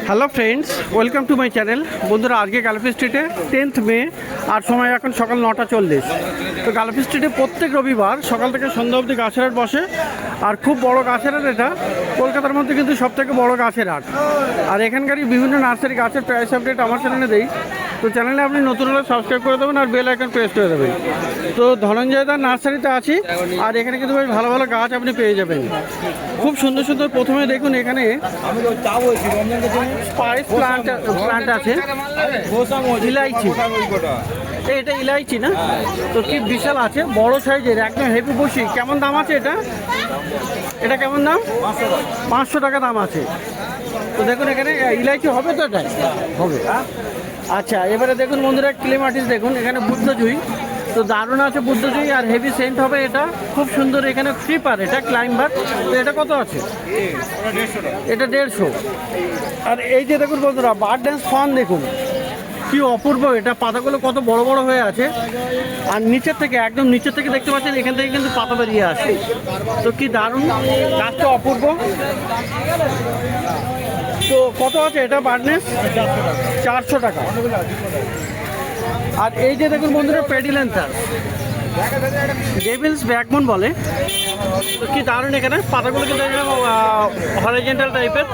Hello friends, welcome to my channel. বন্ধুরা, আজকে গালফি স্ট্রিটে 10th মে আর সময় এখন সকাল 9:40। তো গালফি স্ট্রিটে প্রত্যেক রবিবার সকাল থেকে সন্ধ্যা অবধি গাছের হাট বসে। আর খুব বড় গাছের হাট এটা, কলকাতার মধ্যে কিন্তু সবথেকে বড় গাছের হাট। আর এখানকারই বিভিন্ন নার্সারি গাছের প্রাইস আপডেট আমার চ্যানেলে দেই। তো চ্যানেলে আপনি নতুন হলে সাবস্ক্রাইব করে দেবেন আর বেল আইকন প্রেস করে দেবেন। তো ধনঞ্জয় দার নার্সারিতে আছি, আর এখানে কিন্তু বেশ ভালো ভালো গাছ আপনি পেয়ে যাবেন। খুব সুন্দর সুন্দর। প্রথমে দেখুন এখানে স্পাইস প্লান্ট আছে, ইলাইচি। এটা ইলাইচি না? তো কি বিশাল আছে, বড় সাইজের, একদম হেভি বসি। কেমন দাম আছে এটা? এটা কেমন দাম? 500 টাকা দাম আছে। তো দেখুন এখানে ইলাইচি হবে তো, এটা হবে। আচ্ছা, এবারে দেখুন বন্ধুরা, ক্লেমাটিস দেখুন, এখানে বুদ্ধজুই। তো দারুণ আছে বুদ্ধজুই, আর হেভি সেন্ট হবে এটা, খুব সুন্দর। এখানে ক্রিপার, এটা ক্লাইম্বার। তো এটা কত আছে? এটা 150। আর এই যে দেখুন বন্ধুরা, বার্ড ড্যান্স ফান দেখুন, কি অপূর্ব। এটা পাতাগুলো কত বড় বড় হয়ে আছে, আর নিচের থেকে, একদম নিচের থেকে দেখতে পাচ্ছেন, এখান থেকে কিন্তু পাতা বেরিয়ে আসে। তো কি দারুণ, গাছটা অপূর্ব। তো কত আছে এটা বার্ডনেস? 400 টাকা। আর এই যে দেখুন বন্ধুরা, পেডিলেন্থার, ডেভিলস ব্যাকবোন বলে। তো কি দারুণ, এখানে পাতাগুলো কিন্তু হরিজন্টাল টাইপের,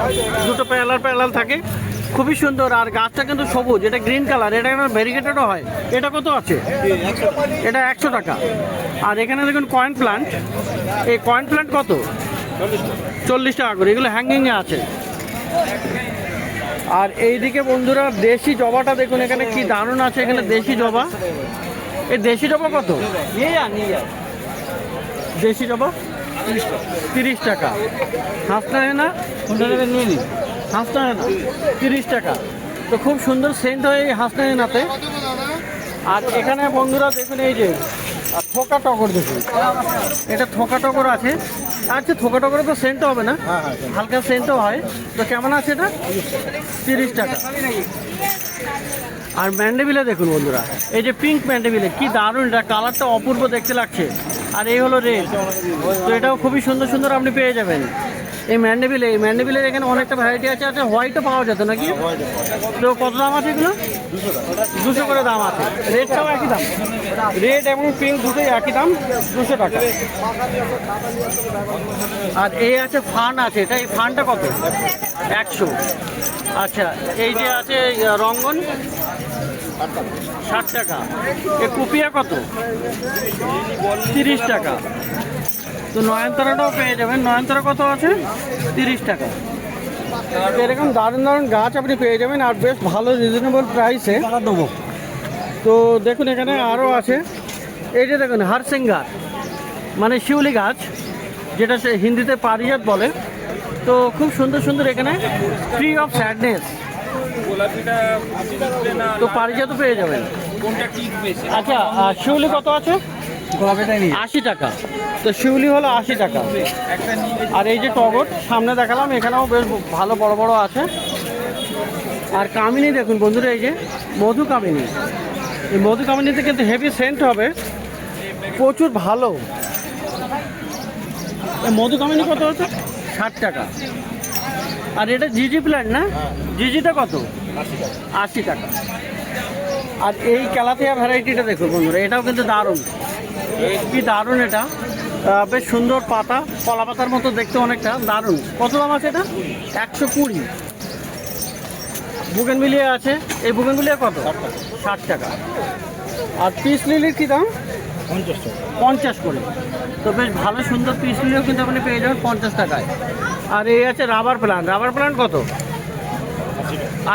দুটো প্যারালাল থাকে, খুবই সুন্দর। আর গাছটা কিন্তু সবুজ, এটা গ্রিন কালার, এটা ভেরিগেটেডও হয়। এটা কত আছে? এটা 100 টাকা। আর এখানে দেখুন কয়েন প্লান্ট, এই কয়েন প্লান্ট কত? 40 টাকা করে। এগুলো হ্যাঙ্গিংয়ে আছে। আর এইদিকে বন্ধুরা, দেশি জবাটা দেখুন, এখানে কি দারুণ আছে। এখানে দেশি জবা, এই দেশি জবা কত? দেশি জবা 30 টাকা। হাঁসটা না, নিয়ে নিন। হাঁসটা না 30 টাকা। তো খুব সুন্দর সেন্ট হয় এই হাঁসটা নাতে। আর এখানে বন্ধুরা দেখুন, এই যে থোকা টগর দেখুন, এটা থোকা টগর আছে। আচ্ছা, থোকা টগরে তো সেন্টও হবে না, হালকা সেন্টও হয়। তো কেমন আছে এটা? 30 টাকা। আর ম্যান্ডেভিলে দেখুন বন্ধুরা, এই যে পিঙ্ক ম্যান্ডেভিলে, কি দারুণ, এটা কালারটা অপূর্ব দেখতে লাগছে। আর এই হলো রেড। তো এটাও খুবই সুন্দর সুন্দর আপনি পেয়ে যাবেন এই ম্যান্ডেভিলের এখানে অনেকটা ভ্যারাইটি আছে। আছে হোয়াইটও পাওয়া যেত নাকি? তো কত দাম আছে এগুলো? 200 করে দাম আছে। রেডটাও একই দাম, রেড এবং পিঙ্ক দুটোই একই দাম, 200 টাকা। আর এই আছে ফান আছে, এটা এই ফানটা কত? 100। আচ্ছা, এই যে আছে রঙ্গন, 60 টাকা। এ কুপিয়া কত? 30 টাকা। তো নয়নতারাটাও পেয়ে যাবেন। নয়নতারা কত আছে? 30 টাকা। এরকম দারুণ দারুণ গাছ আপনি পেয়ে যাবেন, আর বেশ ভালো রিজনেবল প্রাইসে দেবো। তো দেখুন এখানে আরও আছে, এই যে দেখুন হারসিঙ্গার, মানে শিউলি গাছ, যেটা সে হিন্দিতে পারিজাত বলে। তো খুব সুন্দর সুন্দর এখানে, ট্রি অফ স্যাডনেস। তো পারিজাতও পেয়ে যাবেন। আচ্ছা, শিউলি কত আছে? 80 টাকা। তো শিউলি হলো 80 টাকা। আর এই যে টগর সামনে দেখালাম, এখানেও বেশ ভালো বড় বড় আছে। আর কামিনী দেখুন বন্ধুরা, এই যে মধু কামিনী, এই মধু কামিনীতে কিন্তু হেভি সেন্ট হবে, প্রচুর ভালো। মধু কামিনী কত হচ্ছে? 60 টাকা। আর এটা জিজি প্ল্যান্ট না? জিজিটা কত? 80 টাকা। আর এই ক্যালাথিয়া ভ্যারাইটিটা দেখুন বন্ধুরা, এটাও কিন্তু দারুণ, কি দারুণ। এটা বেশ সুন্দর পাতা, কলা পাতার মতো দেখতে, অনেকটা দারুণ। কত দাম আছে এটা? 120। বুগেনভিলিয়া আছে, এই বুগেনভিলিয়া কত? 60 টাকা। আর পিস লিলির কী দাম? 50 করে। তো বেশ ভালো সুন্দর পিস লিলিও কিন্তু আপনি পেয়ে যাবেন 50 টাকায়। আর এই আছে রাবার প্ল্যান্ট কত?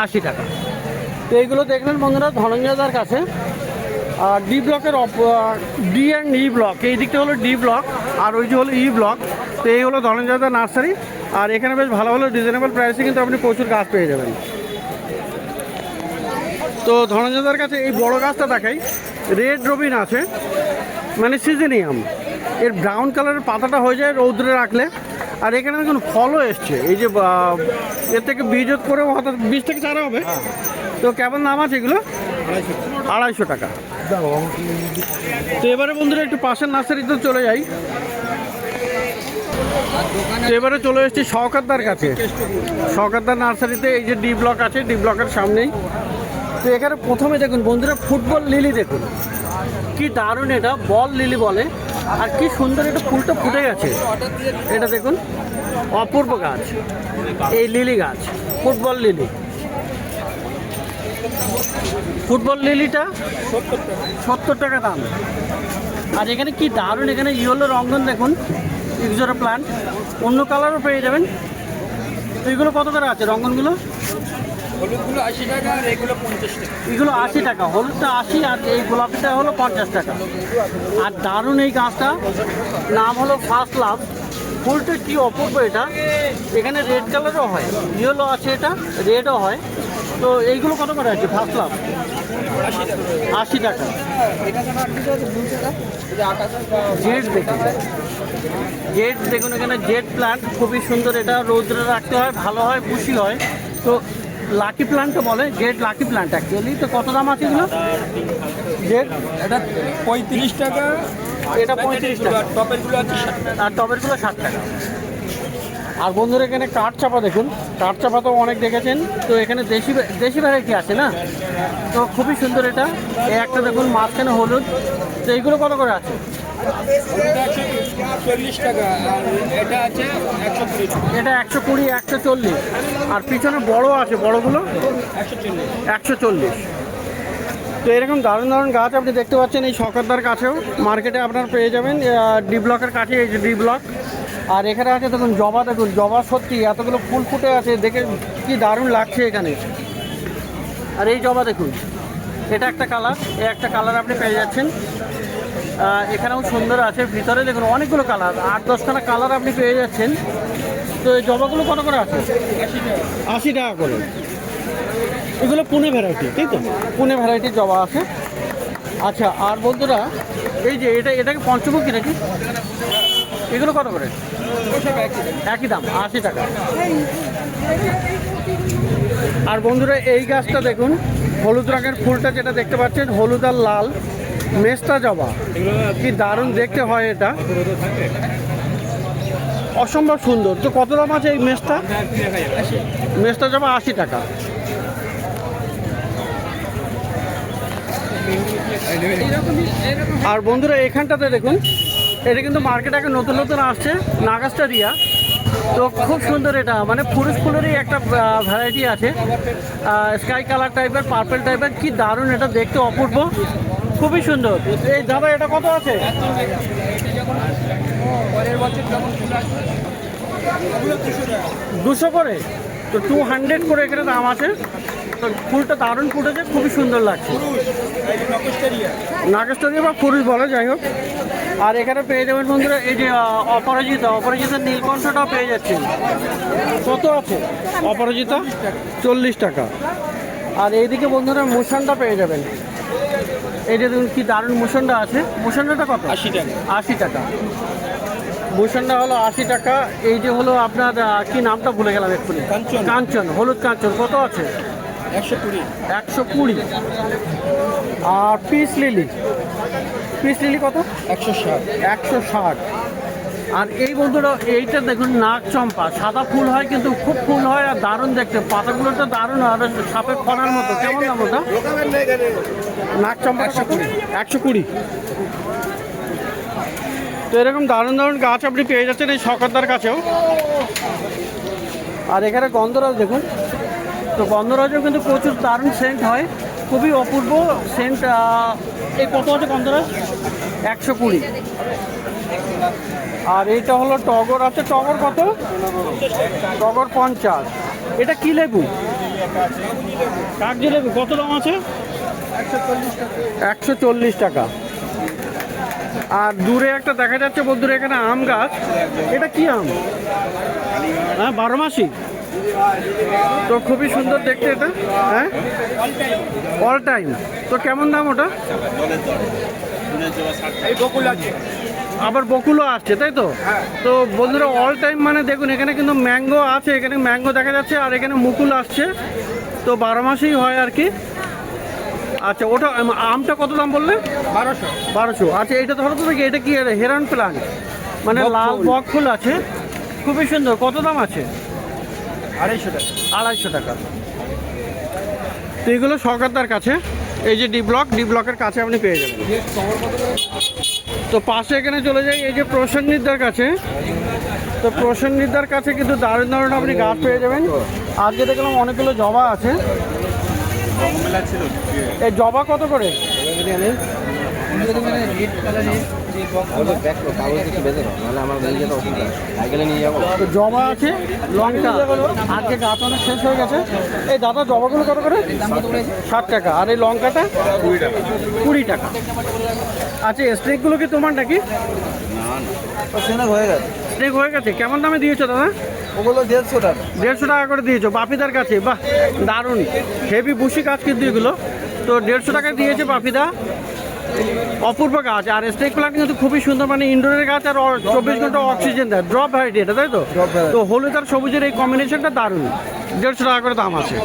80 টাকা। তো এইগুলো দেখলেন বন্ধুরা ধনঞ্জয়দার কাছে। আর ডি ব্লকের ডি অ্যান্ড ই ব্লক, এই দিকটা হলো ডি ব্লক, আর ওই যে হলো ই ব্লক। তো এই হলো ধনঞ্জয়দা নার্সারি। আর এখানে বেশ ভালো ভালো রিজনেবল প্রাইসে কিন্তু আপনি প্রচুর গাছ পেয়ে যাবেন। তো ধনঞ্জয়দার কাছে এই বড় গাছটা দেখাই, রেড রবিন আছে, মানে সিজেনিয়াম। এর ব্রাউন কালারের পাতাটা হয়ে যায় রৌদ্রে রাখলে। আর এখানে দেখুন ফলও এসছে, এই যে এর থেকে বীজ করেও হঠাৎ বীজ থেকে চারা হবে। তো কেমন দাম আছে এগুলো? 250 টাকা। তো এবারে বন্ধুরা একটু পাশের নার্সারিতে চলে যাই। তো এবারে চলে এসেছি শওকতদার কাছে। শওকতদার নার্সারিতে এই যে ডি ব্লক আছে, ডি ব্লকের সামনেই। তো এখানে প্রথমে দেখুন বন্ধুরা, ফুটবল লিলি দেখুন, কি দারুণ, এটা বল লিলি বলে, আর কি সুন্দর এটা ফুলটা ফুটে গেছে। এটা দেখুন, অপূর্ব গাছ এই লিলি গাছ, ফুটবল লিলি। ফুটবল লিলিটা 70 টাকা দাম। আর এখানে কি দারুণ, এখানে ইয়েলো রঙ্গন দেখুন, ইকজোরা প্লান্ট, অন্য কালারও পেয়ে যাবেন। তো এগুলো কত করে আছে রঙ্গনগুলো? হলুদগুলো 80 টাকা আর এগুলো 50 টাকা। এগুলো 80 টাকা, হলুদটা 80, আর এই গোলাপিটা হলো 50 টাকা। আর দারুণ এই গাছটা, নাম হলো ফার্স্ট লাভ। ফুলটা কি অপূর্ব এটা। এখানে রেড কালারও হয়, ইয়েলো আছে, এটা রেডও হয়। তো এইগুলো কত করে আছে ফার্স্ট লাভ? 80 টাকা। জেড দেখুন, জেড দেখুন, এখানে জেড প্লান্ট খুবই সুন্দর। এটা রৌদ্রে রাখতে হয়, ভালো হয়, খুশি হয়। তো লাকি প্লান্টও বলে, জেড লাকি প্লান্ট অ্যাকচুয়ালি। তো কত দাম আছে এগুলো? জেড এটা 35 টাকা, এটা 35 টাকা, টপেরগুলো আছে 60 টাকা। আর টবেরগুলো 60 টাকা। আর বন্ধুরা এখানে কাঠ চাপা দেখুন, কাঠ চাপা তো অনেক দেখেছেন। তো এখানে দেশি দেশি ভ্যারাইটি আছে না, তো খুবই সুন্দর এটা। এই একটা দেখুন মাঝখানে হলুদ। তো এইগুলো কত করে আছে? এটা আছে 40 টাকা, আর এটা আছে 120 টাকা। এটা 120, 140। আর পিছনে বড় আছে, বড়গুলো 140। 140। তো এরকম দারুণ দারুণ গাছ আপনি দেখতে পাচ্ছেন এই শওকতদার কাছেও, মার্কেটে আপনার পেয়ে যাবেন। ডি ব্লকের কাছে এই যে ডি ব্লক। আর এখানে আছে দেখুন জবা, দেখুন জবা সত্যি এতগুলো ফুল ফুটে আছে, দেখে কি দারুণ লাগছে এখানে। আর এই জবা দেখুন, এটা একটা কালার, এই একটা কালার আপনি পেয়ে যাচ্ছেন। এখানেও সুন্দর আছে, ভিতরে দেখুন অনেকগুলো কালার, 8-10খানা কালার আপনি পেয়ে যাচ্ছেন। তো এই জবাগুলো কত করে আছে? 80 টাকা করে। এগুলো পুনে ভ্যারাইটি, তাই তো? পুনে ভ্যারাইটির জবা আছে। আচ্ছা, আর বন্ধুরা এই যে এটাকে পঞ্চমুখী নাকি, এগুলো কত করে? একই দাম, 80 টাকা। আর বন্ধুরা এই গাছটা দেখুন, হলুদ রঙের ফুলটা যেটা দেখতে পাচ্ছেন, হলুদ আর লাল, মেস্তা জবা, কি দারুণ দেখতে হয় এটা, অসম্ভব সুন্দর। তো কত দাম আছে এই মেস্তা? মেস্তা জবা 80 টাকা। আর বন্ধুরা এখানটাতে দেখুন, এটা কিন্তু মার্কেটে এখন নতুন নতুন আসছে, নাগাস্টারিয়া। তো খুব সুন্দর এটা, মানে ফুরুষ ফুলেরই একটা ভ্যারাইটি আছে, স্কাই কালার টাইপের, পার্পল টাইপের, কি দারুণ এটা দেখতে, অপূর্ব, খুবই সুন্দর। এই দাদা এটা কত আছে? 200 করে। তো 200 করে এখানে দাম আছে। তো ফুলটা দারুণ ফুটেছে, খুবই সুন্দর লাগছে। নাগেশ্বরী বা ফুরুষ বলে, যাই হোক। আর এখানে পেয়ে যাবেন বন্ধুরা এই যে অপরাজিতা নীলকণ্ঠটাও পেয়ে যাচ্ছেন। কত আছে অপরাজিতা? 40 টাকা। আর এইদিকে বন্ধুরা মুসানটা পেয়ে যাবেন। এই যে দেখুন কি দারুণ মুসানটা আছে। মুসানটা কত? 80 টাকা। 80 টাকা। মুসানটা হলো 80 টাকা। এই যে হলো আপনার কি নামটা ভুলে গেলাম এক্ষুনি, কাঞ্চন। কাঞ্চন, হলুদ কাঞ্চন, কত আছে? 120। 120। আর পিস লিলি, পিস লিলি কত? 160। 160। আর এই বন্ধুরা এইটা দেখুন নাগ চম্পা, সাদা ফুল হয় কিন্তু খুব ফুল হয় আর দারুণ দেখতে, পাতাগুলো তো দারুণ, আর সাপের ফনার মতো। কেমন দাম ওটা? নাগ চম্পা 120। তো এরকম দারুণ দারুণ গাছ আপনি পেয়ে যাচ্ছেন এই শওকতদার কাছেও। আর এখানে গন্ধরাজ দেখুন, তো গন্ধরাজও কিন্তু প্রচুর দারুণ সেন্ট হয়, খুবই অপূর্ব সেন্ট। এই কত আছে গন্ধরাজ? 120। আর এইটা হলো টগর আছে, টগর কত? টগর 50। এটা কি লেবু? কাগজি লেবু, কত দাম আছে? 140 টাকা। আর দূরে একটা দেখা যাচ্ছে বন্ধুরা এখানে আম গাছ, এটা কি আম? হ্যাঁ, 12 মাসি। তো খুবই সুন্দর দেখতে এটা, হ্যাঁ, অল টাইম। তো কেমন দাম ওটা? আবার বকুলও আসছে, তাই তো? তো বন্ধুরা অল টাইম মানে দেখুন এখানে কিন্তু ম্যাঙ্গো আছে, এখানে ম্যাঙ্গো দেখা যাচ্ছে, আর এখানে মুকুল আসছে। তো 12 মাসেই হয় আর কি। আচ্ছা, ওটা আমটা কত দাম বললে? 1200। আচ্ছা, এইটা ধরো তো দেখি, এটা কি হেরান প্লান্ট, মানে লাল বক ফুল আছে। খুবই সুন্দর। কত দাম আছে? 250 টাকা। 250 টাকা। তো এগুলো সরকারদার কাছে, এই যে ডি ব্লকের কাছে আপনি পেয়ে যাবেন। তো পাশে এখানে চলে যাই এই যে প্রসেনজিৎদার কাছে। তো প্রসেনজিৎদার কাছে কিন্তু দারুণ দারুণ আপনি গাছ পেয়ে যাবেন। আজকে দেখলাম অনেকগুলো জবা আছে। এই জবা কত করে? তো জবা আছে, লঙ্কা আজকে গাছ অনেক শেষ হয়ে গেছে। এই দাদা জবাগুলো কত করে? 60 টাকা। আর এই লঙ্কাটা 20 টাকা। আচ্ছা, স্টেকগুলো কি তোমার নাকি? হয়ে গেছে। স্টেক হয়ে গেছে। কেমন দামে দিয়েছো দাদা? ওগুলো 150 টাকা। 150 টাকা করে দিয়েছো বাপিদার কাছে। বাহ, দারুণ হেভি বুশি গাছ কিন্তু এগুলো। তো 150 টাকা দিয়েছে বাপিদা। অপূর্ব গাছ। আর স্নেক প্লান্ট কিন্তু খুবই সুন্দর, মানে ইনডোরের গাছ আর 24 ঘন্টা অক্সিজেন দেয়। ড্রপ ভ্যারাইটি এটা, তাই তো? Drop variety। তো হলুদ আর সবুজের এই কম্বিনেশনটা দারুণ। 150 টাকা করে দাম আছে।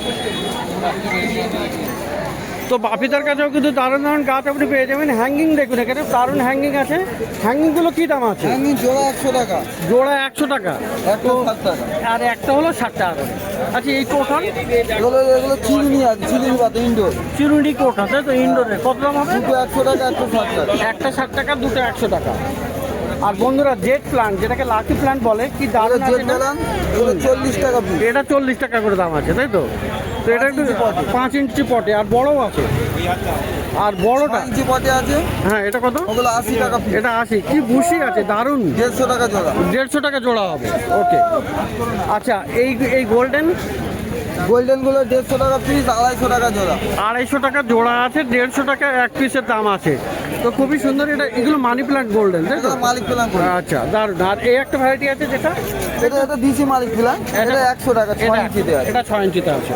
তো বাপিদার কাছেও কিন্তু দারুণ দারুণ গাছ আপনি পেয়ে যাবেন। হ্যাঙ্গিং দেখুন, এখানে দারুণ হ্যাঙ্গিং আছে। হ্যাঙ্গিংগুলো কী দাম আছে? জোড়া 100 টাকা। জোড়া 100 টাকা। একটা 60 টাকা। আর একটা হলো 60 টাকা করে। আচ্ছা, এই কোঠান এগুলো চিরুনি আছে, চিরুনি পাতা ইনডোর। চিরুনি কোঠা, তাই তো? ইনডোরে কত দাম হবে? দুটো 100 টাকা, একটা 60 টাকা। একটা 60 টাকা, দুটো 100 টাকা। আর বন্ধুরা জেট প্লান্ট, যেটাকে লাকি প্লান্ট বলে, কি দারুণ আছে জেট এটা? মেলান, এগুলো 40 টাকা পিস। এটা 40 টাকা করে দাম আছে, তাই তো? তো এটা একটু 5 ইঞ্চি পটে, আর বড়ও আছে। আর বড়টা 5 ইঞ্চি পটে আছে, হ্যাঁ, এটা কত? ওগুলো 80 টাকা পিস। এটা 80। কি বুশি আছে, দারুণ। 150 টাকা জোড়া। 150 টাকা জোড়া হবে। ওকে। আচ্ছা, এই গোল্ডেন গোল্ডেনগুলো 150 টাকা পিস, 250 টাকা জোড়া। 250 টাকা জোড়া আছে, 150 টাকা এক পিসের দাম আছে। তো খুবই সুন্দর। এগুলো মানি প্লান্ট গোল্ডেন, তাই তো? এটা মালিক প্লান করে। আচ্ছা, দারুণ। আর এই একটা ভ্যারাইটি আছে যেটা, এটা দিছি মালিক প্লান, এটা 100 টাকা, 6 ইঞ্চিতে আছে। এটা 6 ইঞ্চিতে আছে।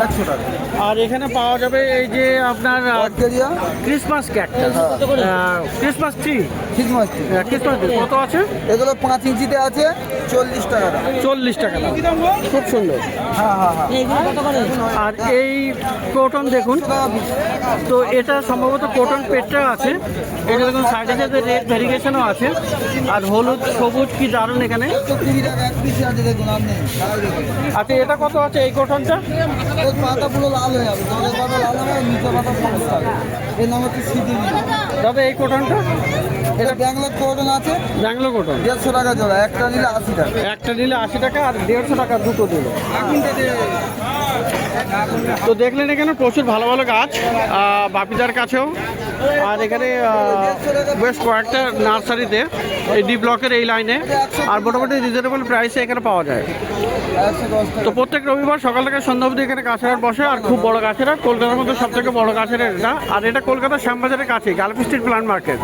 100 টাকা। আর এখানে পাওয়া যাবে এই যে আপনার অর্কেরিয়া, Christmas cactus, Christmas tree. Christmas tree. Christmas tree কত আছে? এগুলো 5 ইঞ্চিতে আছে, 40 টাকা দাম। 40 টাকা দাম। খুব সুন্দর। হ্যাঁ হ্যাঁ হ্যাঁ। আর এই কটন দেখুন, 100 টাকা পিস। তো এটা সম্ভবত কটন পেটটা আছে। এটা দেখুন সাইডে সাইডে রেড ভেরিগেশনও আছে। আর হলুদ সবুজ কি দারুণ এখানে। 130 টাকা এক পিস আছে, দেখুন আপনি তাই দেখুন। আচ্ছা, এটা কত আছে এই কটনটা? এর পাতা পুরো লাল হয়ে যাবে, জলের পাতা লাল হবে, নিচে পাতা সমস্যা হবে। এর নাম হচ্ছে সিটি। দাদা এই কটনটা? এটা ব্যাঙ্গালোর কটন আছে, ব্যাঙ্গালোর কটন। 150 টাকা জোড়া, একটা নিলে 80 টাকা। একটা নিলে 80 টাকা, আর 150 টাকা দুটো দিল। তো দেখলেন এখানে প্রচুর ভালো ভালো গাছ বাপিদার কাছেও। আর এখানে বেশ কয়েকটা নার্সারিতে এই ডি ব্লকের এই লাইনে, আর মোটামুটি রিজনেবল প্রাইসে এখানে পাওয়া যায়। 110 টাকা। তো প্রত্যেক রবিবার সকাল থেকে সন্ধ্যা অবধি এখানে গাছের হাট বসে। আর খুব বড় গাছের হাট, কলকাতার মধ্যে সব থেকে বড় গাছের হাট এটা। আর এটা কলকাতার শ্যামবাজারের কাছে, গালফি স্ট্রিট প্লান্ট মার্কেট।